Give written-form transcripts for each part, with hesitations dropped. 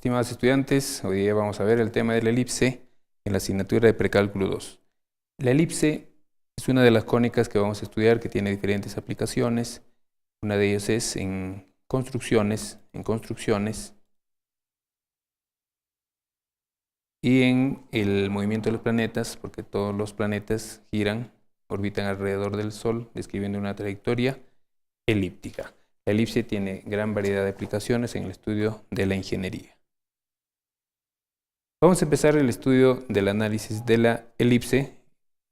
Estimados estudiantes, hoy día vamos a ver el tema de la elipse en la asignatura de Precálculo 2. La elipse es una de las cónicas que vamos a estudiar que tiene diferentes aplicaciones. Una de ellas es en construcciones y en el movimiento de los planetas, porque todos los planetas orbitan alrededor del Sol, describiendo una trayectoria elíptica. La elipse tiene gran variedad de aplicaciones en el estudio de la ingeniería. Vamos a empezar el estudio del análisis de la elipse,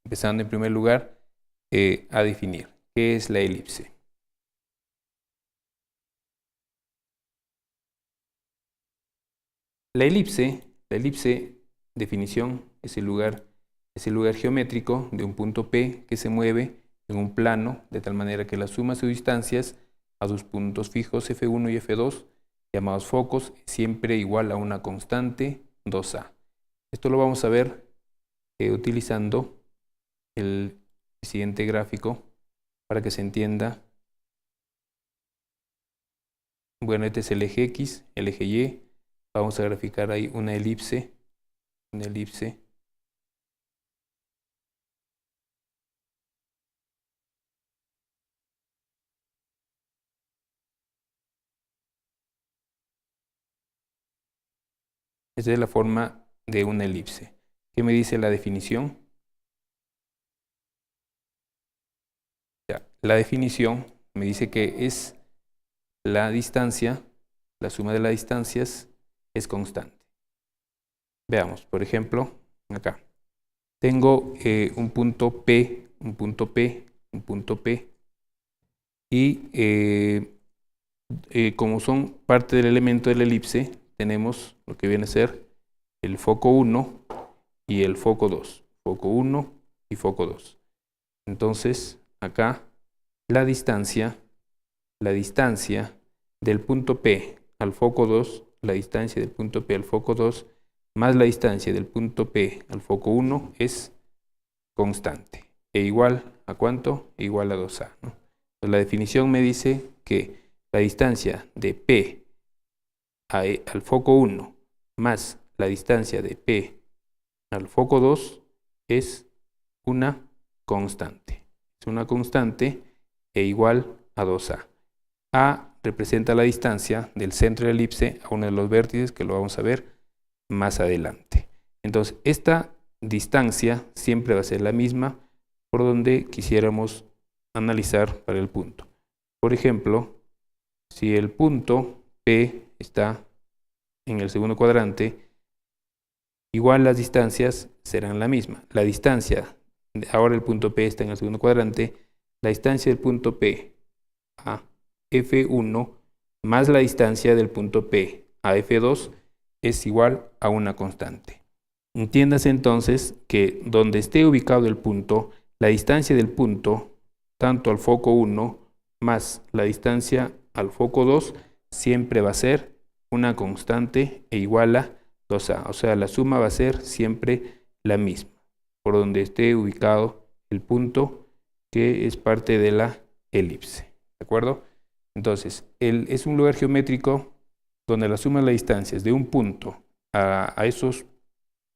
empezando en primer lugar a definir qué es la elipse. La elipse, definición, es el lugar geométrico de un punto P que se mueve en un plano de tal manera que la suma de sus distancias a sus puntos fijos F1 y F2, llamados focos, es siempre igual a una constante 2A. Esto lo vamos a ver utilizando el siguiente gráfico para que se entienda. Bueno, este es el eje X, el eje Y. Vamos a graficar ahí una elipse. Esta es la forma de una elipse. ¿Qué me dice la definición? La definición me dice que es la distancia, la suma de las distancias es constante. Veamos, por ejemplo, acá. Tengo un punto P, y como son parte del elemento de la elipse, tenemos lo que viene a ser el foco 1 y el foco 2. Foco 1 y foco 2. Entonces, acá la distancia del punto P al foco 2, la distancia del punto P al foco 2, más la distancia del punto P al foco 1 es constante. ¿E igual a cuánto? Igual a 2A, ¿no? Entonces, la definición me dice que la distancia de P al foco 1 más la distancia de P al foco 2 es una constante. Es una constante e igual a 2A. A representa la distancia del centro de la elipse a uno de los vértices, que lo vamos a ver más adelante. Entonces, esta distancia siempre va a ser la misma por donde quisiéramos analizar para el punto. Por ejemplo, si el punto P está en el segundo cuadrante, igual las distancias serán la misma. La distancia, ahora el punto P está en el segundo cuadrante, la distancia del punto P a F1 más la distancia del punto P a F2 es igual a una constante. Entiéndase entonces que donde esté ubicado el punto, la distancia del punto, tanto al foco 1 más la distancia al foco 2, siempre va a ser una constante e igual a 2A. O sea, la suma va a ser siempre la misma, por donde esté ubicado el punto que es parte de la elipse. ¿De acuerdo? Entonces, es un lugar geométrico donde la suma de las distancias de un punto a esos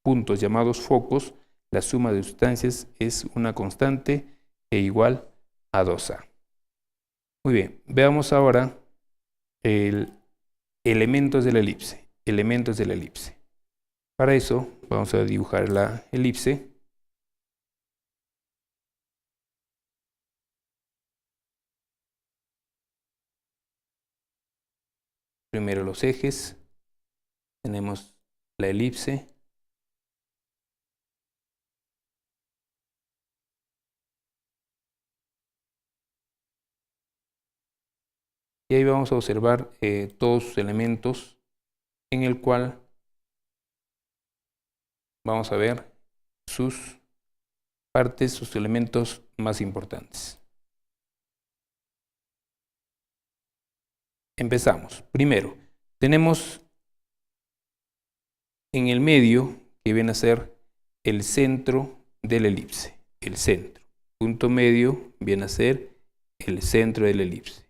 puntos llamados focos, la suma de distancias es una constante e igual a 2A. Muy bien, veamos ahora elementos de la elipse. Para eso vamos a dibujar la elipse. Primero los ejes. Tenemos la elipse. Y ahí vamos a observar todos sus elementos, en el cual vamos a ver sus partes, sus elementos más importantes. Empezamos. Primero, tenemos en el medio, que viene a ser el centro de la elipse. El centro. Punto medio viene a ser el centro de la elipse.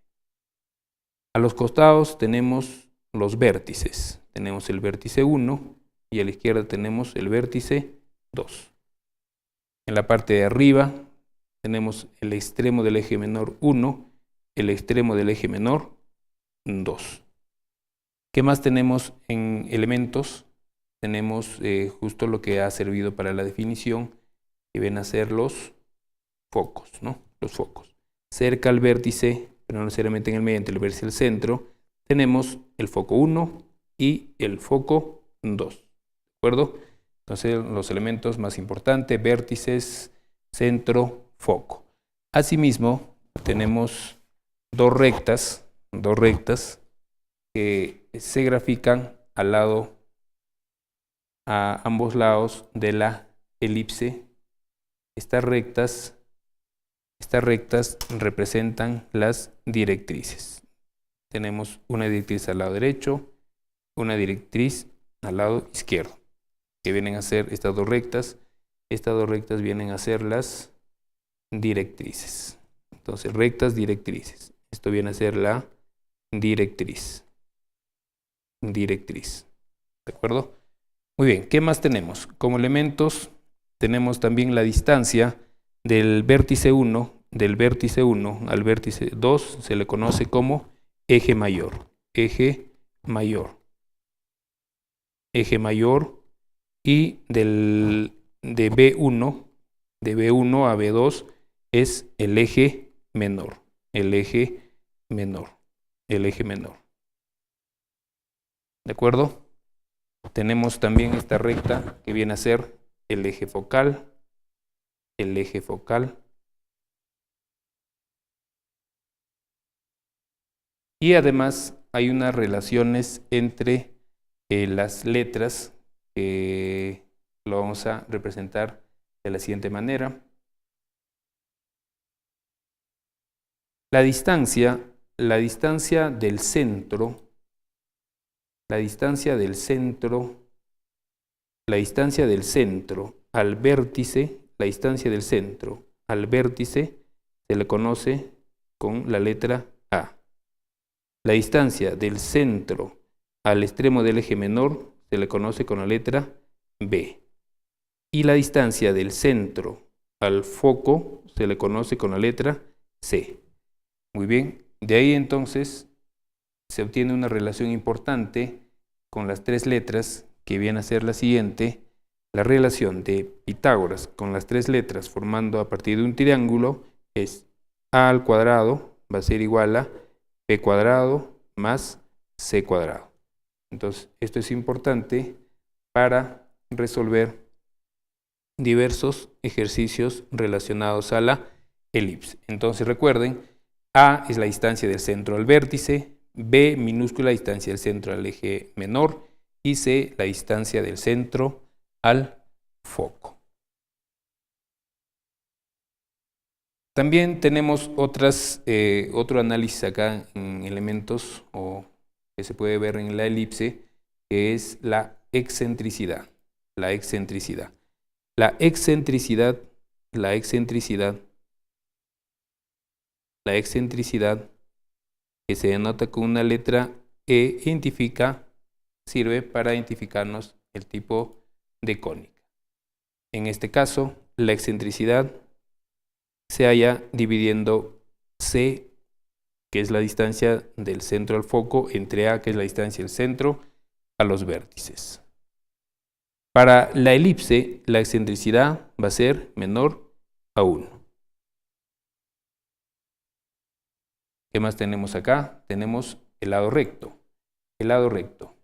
A los costados tenemos los vértices. tenemos el vértice 1 y a la izquierda tenemos el vértice 2. En la parte de arriba tenemos el extremo del eje menor 1, el extremo del eje menor 2. ¿Qué más tenemos en elementos? Tenemos justo lo que ha servido para la definición, que vienen a ser los focos, ¿no? Los focos. Cerca al vértice, pero no necesariamente en el medio, entre el vértice y el centro, tenemos el foco 1 y el foco 2. ¿De acuerdo? Entonces, los elementos más importantes, vértices, centro, foco. Asimismo, tenemos dos rectas que se grafican a ambos lados de la elipse. Estas rectas representan las directrices. Tenemos una directriz al lado derecho, una directriz al lado izquierdo, que vienen a ser estas dos rectas. Estas dos rectas vienen a ser las directrices. Entonces, rectas, directrices. Esto viene a ser la directriz. ¿De acuerdo? Muy bien, ¿qué más tenemos? Como elementos tenemos también la distancia del vértice 1 al vértice 2, se le conoce como eje mayor. Eje mayor. Y de B1 a B2 es el eje menor. ¿De acuerdo? Tenemos también esta recta que viene a ser el eje focal. Y además hay unas relaciones entre las letras que lo vamos a representar de la siguiente manera. La distancia del centro al vértice, se le conoce con la letra A. La distancia del centro al extremo del eje menor se le conoce con la letra B. Y la distancia del centro al foco se le conoce con la letra C. Muy bien, de ahí entonces se obtiene una relación importante con las tres letras que viene a ser la siguiente. La relación de Pitágoras con las tres letras formando a partir de un triángulo es A al cuadrado va a ser igual a B cuadrado más C cuadrado. Entonces, esto es importante para resolver diversos ejercicios relacionados a la elipse. Entonces, recuerden, A es la distancia del centro al vértice, B minúscula distancia del centro al eje menor y C la distancia del centro al foco. También tenemos otro análisis acá en elementos o que se puede ver en la elipse, que es la excentricidad. La excentricidad que se denota con una letra E, sirve para identificarnos el tipo de cónica. En este caso, la excentricidad se halla dividiendo C, que es la distancia del centro al foco, entre A, que es la distancia del centro a los vértices. Para la elipse, la excentricidad va a ser menor a 1. ¿Qué más tenemos acá? Tenemos el lado recto. El lado recto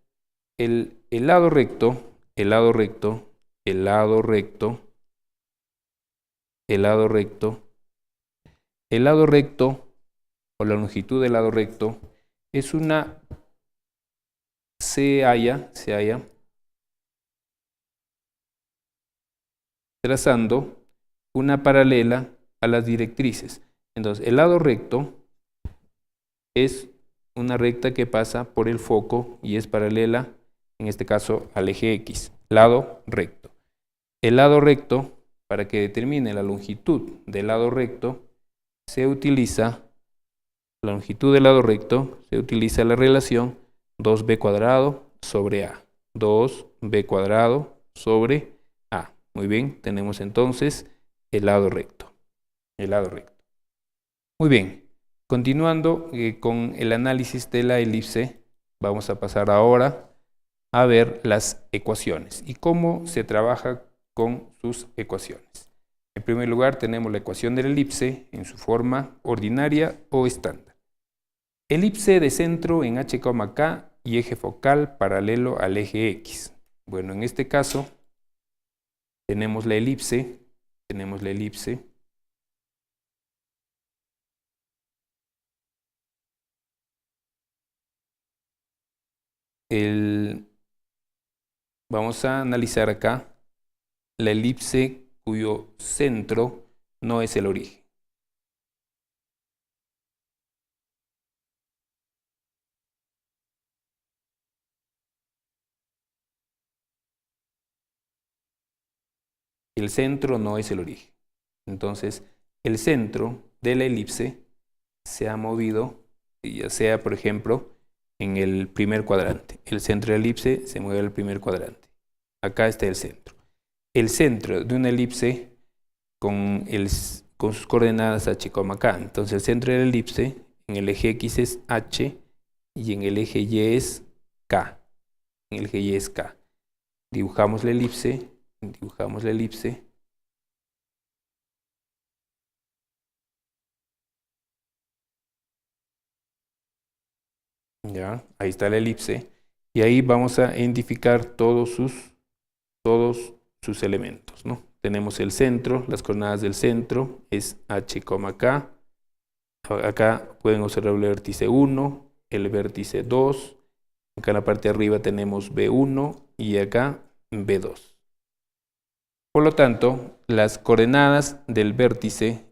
o la longitud del lado recto es se halla trazando una paralela a las directrices. Entonces, el lado recto es una recta que pasa por el foco y es paralela, en este caso, al eje X. Lado recto. El lado recto, para que determine la longitud del lado recto, se utiliza la relación 2b cuadrado sobre A. 2b cuadrado sobre A. Muy bien, tenemos entonces el lado recto. El lado recto. Muy bien, continuando con el análisis de la elipse, vamos a pasar ahora a ver las ecuaciones y cómo se trabaja con sus ecuaciones. En primer lugar, tenemos la ecuación de la elipse en su forma ordinaria o estándar. Elipse de centro en h, k y eje focal paralelo al eje x. Bueno, en este caso tenemos la elipse, vamos a analizar acá la elipse cuyo centro no es el origen. El centro no es el origen. Entonces, el centro de la elipse se ha movido, ya sea, por ejemplo, en el primer cuadrante. El centro de la elipse se mueve al primer cuadrante. Acá está el centro. El centro de una elipse con sus coordenadas h, k. Entonces, el centro de la elipse en el eje x es h y en el eje y es k. En el eje y es k. Dibujamos la elipse. Ya, ahí está la elipse. Y ahí vamos a identificar todos sus elementos, ¿no? Tenemos el centro, las coordenadas del centro es h, k. Acá pueden observar el vértice 1, el vértice 2. Acá en la parte de arriba tenemos B1 y acá B2. Por lo tanto, las coordenadas del vértice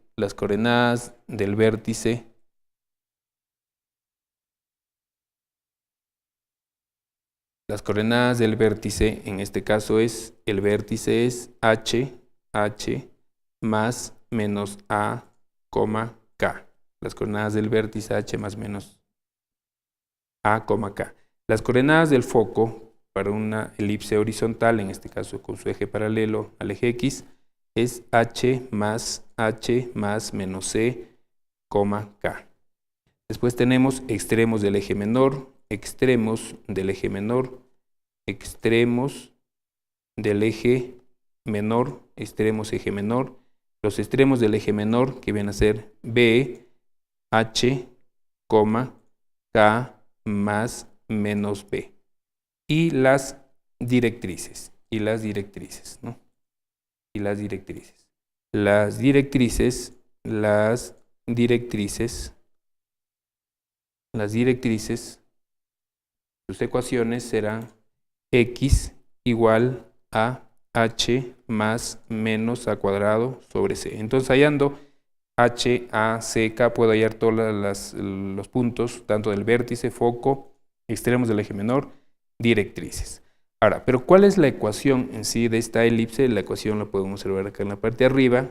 en este caso es, el vértice es h más menos a, k. Las coordenadas del vértice h más menos a, k. Las coordenadas del foco para una elipse horizontal, en este caso con su eje paralelo al eje x, es h más menos c, k. Después tenemos extremos del eje menor, extremos del eje menor, extremos eje menor. Los extremos del eje menor que vienen a ser b, h, k más menos b. Y las directrices, ¿no? Las directrices, sus ecuaciones serán x igual a h más menos a cuadrado sobre c. Entonces, hallando h, a, c, k, puedo hallar todos los puntos, tanto del vértice, foco, extremos del eje menor, directrices. Ahora, pero ¿cuál es la ecuación en sí de esta elipse? La ecuación la podemos observar acá en la parte de arriba.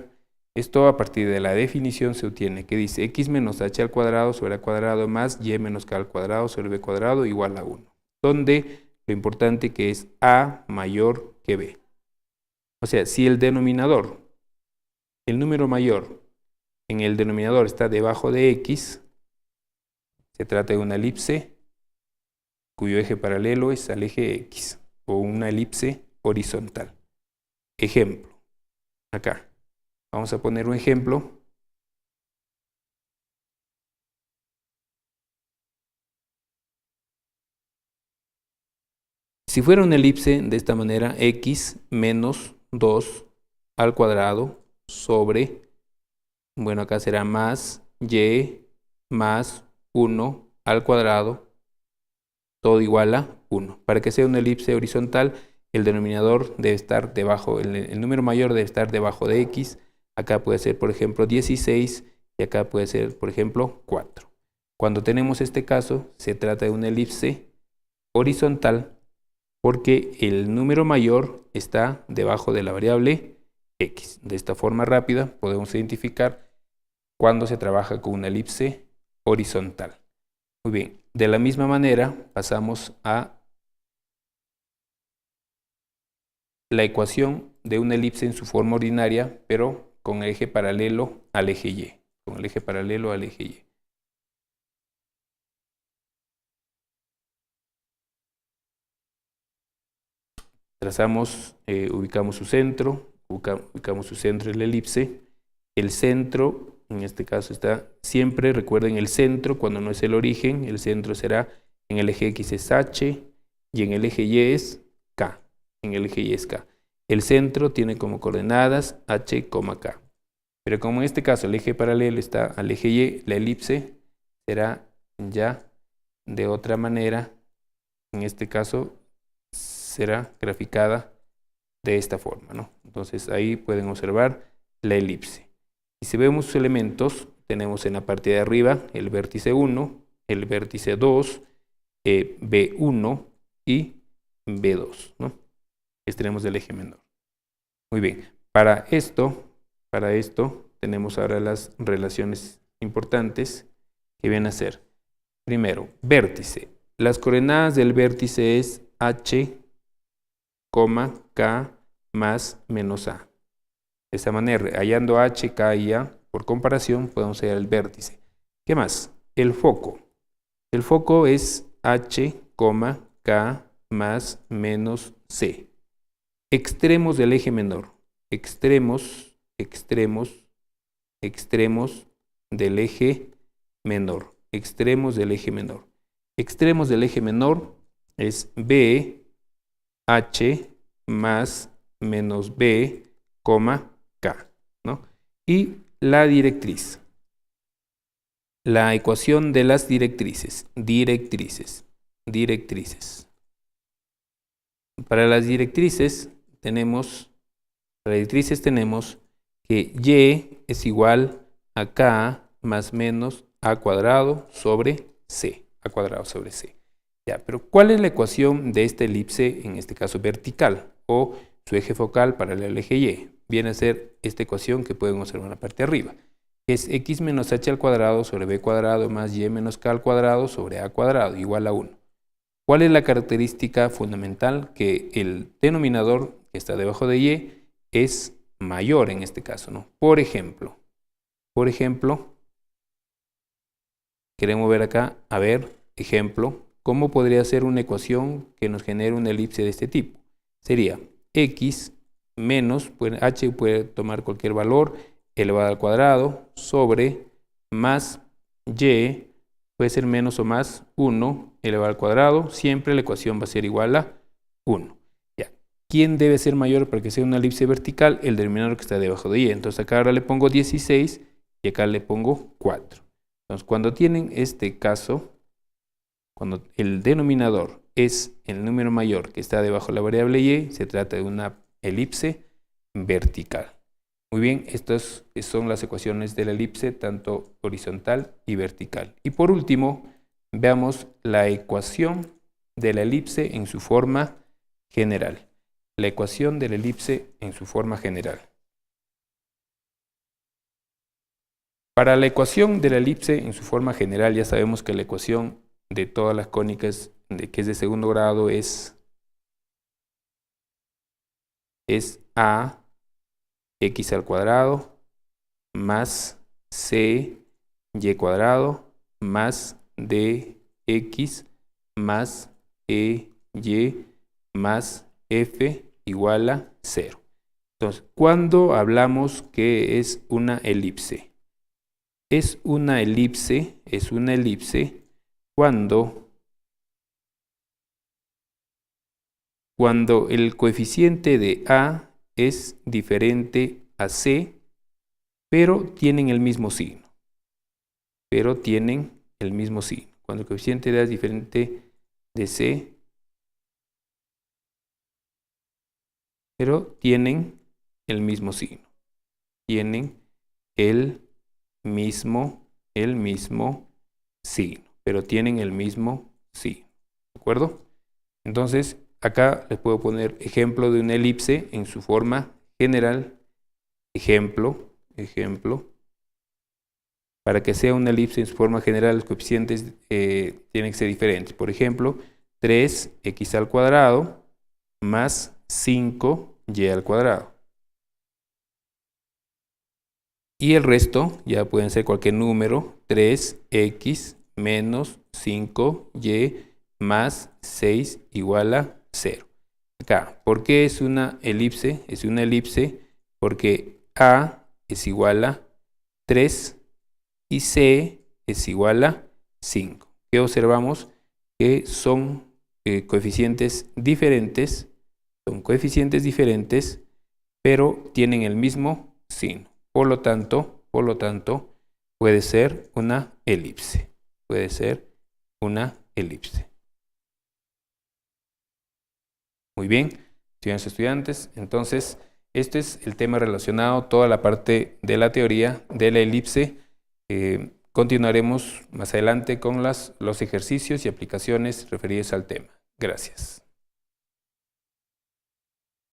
Esto a partir de la definición se obtiene, que dice x menos h al cuadrado sobre a cuadrado más y menos k al cuadrado sobre b cuadrado igual a 1. Donde lo importante que es a mayor que b. O sea, si el denominador, el número mayor en el denominador está debajo de x, se trata de una elipse cuyo eje paralelo es al eje x, o una elipse horizontal. Ejemplo, acá. Vamos a poner un ejemplo. Si fuera una elipse de esta manera, x menos 2 al cuadrado sobre, bueno, acá será más y más 1 al cuadrado, todo igual a 1. Para que sea una elipse horizontal, el denominador debe estar debajo, el número mayor debe estar debajo de x. Acá puede ser, por ejemplo, 16 y acá puede ser, por ejemplo, 4. Cuando tenemos este caso, se trata de una elipse horizontal porque el número mayor está debajo de la variable x. De esta forma rápida podemos identificar cuando se trabaja con una elipse horizontal. Muy bien, de la misma manera pasamos a la ecuación de una elipse en su forma ordinaria, pero con el eje paralelo al eje Y. Con el eje paralelo al eje Y. Trazamos, ubicamos su centro, ubicamos su centro en la elipse. El centro, en este caso está siempre, recuerden el centro, cuando no es el origen, el centro será en el eje X es H y en el eje Y es K. En el eje Y es K. El centro tiene como coordenadas H, K. Pero como en este caso el eje paralelo está al eje Y, la elipse será ya de otra manera. En este caso será graficada de esta forma, ¿no? Entonces ahí pueden observar la elipse. Y si vemos sus elementos, tenemos en la parte de arriba el vértice 1, el vértice 2, B1 y B2, ¿no? Tenemos del eje menor. Muy bien, para esto tenemos ahora las relaciones importantes que vienen a ser, primero, vértice. Las coordenadas del vértice es H, K más menos A. De esta manera, hallando H, K y A, por comparación, podemos hallar el vértice. ¿Qué más? El foco. El foco es H, K más menos C. Extremos del eje menor. Extremos del eje menor. Extremos del eje menor. Extremos del eje menor es B, H más menos B, K, ¿no? Y la directriz. La ecuación de las directrices. Directrices. Para las directrices tenemos que Y es igual a K más menos A cuadrado sobre C. A cuadrado sobre C. Ya, pero ¿cuál es la ecuación de esta elipse, en este caso vertical, o su eje focal paralelo al eje Y? Viene a ser esta ecuación que pueden observar en la parte de arriba. Es X menos H al cuadrado sobre B cuadrado más Y menos K al cuadrado sobre A cuadrado igual a 1. ¿Cuál es la característica fundamental? Que el denominador que está debajo de Y es mayor en este caso, ¿no? Por ejemplo, queremos ver acá, ejemplo, ¿cómo podría ser una ecuación que nos genere una elipse de este tipo? Sería X menos, H puede tomar cualquier valor, elevado al cuadrado, sobre más Y, puede ser menos o más 1 elevado al cuadrado, siempre la ecuación va a ser igual a 1. Ya. ¿Quién debe ser mayor para que sea una elipse vertical? El denominador que está debajo de Y. Entonces acá ahora le pongo 16 y acá le pongo 4. Entonces cuando tienen este caso, cuando el denominador es el número mayor que está debajo de la variable Y, se trata de una elipse vertical. Muy bien, estas son las ecuaciones de la elipse, tanto horizontal y vertical. Y por último, veamos la ecuación de la elipse en su forma general. La ecuación de la elipse en su forma general. Para la ecuación de la elipse en su forma general, ya sabemos que la ecuación de todas las cónicas que es de segundo grado es A X al cuadrado más C Y cuadrado más DX más EY más F igual a 0. Entonces, ¿cuándo hablamos que es una elipse? Es una elipse cuando el coeficiente de A es diferente a C, pero tienen el mismo signo. Cuando el coeficiente de A es diferente de C, pero tienen el mismo signo. Tienen el mismo signo, pero tienen el mismo signo. ¿De acuerdo? Entonces, acá les puedo poner ejemplo de una elipse en su forma general. Ejemplo. Para que sea una elipse en su forma general, los coeficientes tienen que ser diferentes. Por ejemplo, 3x al cuadrado más 5 y al cuadrado. Y el resto ya pueden ser cualquier número, 3x menos 5y más 6 igual a 0. Acá, ¿por qué es una elipse? Es una elipse porque A es igual a 3 y C es igual a 5. ¿Qué observamos? Que son coeficientes diferentes, pero tienen el mismo signo. Por lo tanto, puede ser una elipse. Puede ser una elipse. Muy bien, estudiantes. Entonces, este es el tema relacionado, toda la parte de la teoría de la elipse. Continuaremos más adelante con los ejercicios y aplicaciones referidos al tema. Gracias.